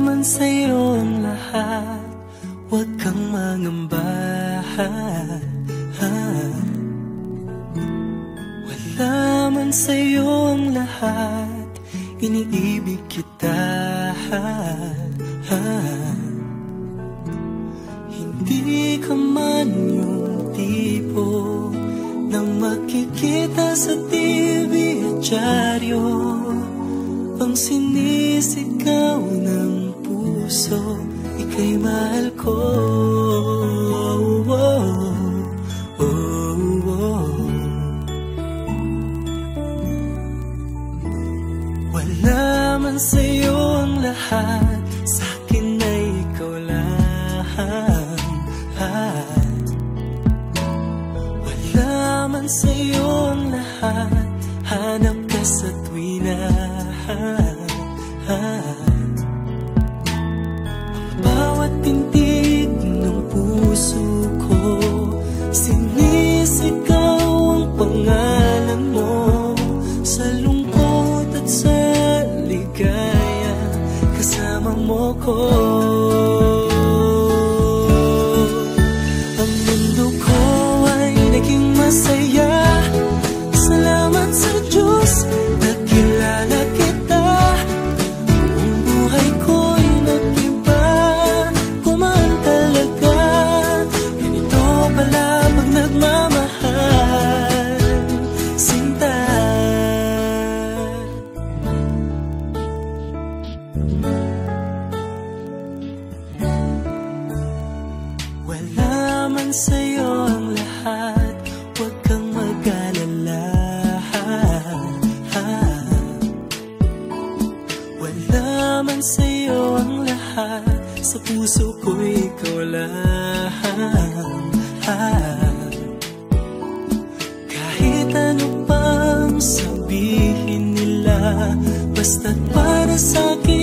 man sa'yo ang lahat, huwag kang mangamba. Wala man sa'yo ang lahat, iniibig kita. Hindi ka man yung tipo nang makikita sa TV at dyaryo, ang sinisigaw ng puso, ika'y mahal ko. Wala man sa'yo ang lahat, sa'kin ay ikaw lang. Wala man sa'yo ang lahat, hanap ka sa tuwina. Ang bawat tintig ng puso ko, sinisigaw ang pangalan mo. Sa lungkot at sa ligaya, kasama mo ko. Ang mundo ko ay naging masaya, salamat sa Diyos, nakilala kita. Ang buhay ko'y nag-iba, kumaan talaga. Ganito pala pag nagmamahal, sinta. Wala man sa'yo ang lahat, huwag kang mag-alala. Wala man sa'yo ang lahat, sa puso ko'y ikaw lang. Kahit ano pang sabihin nila, basta't para sa'kin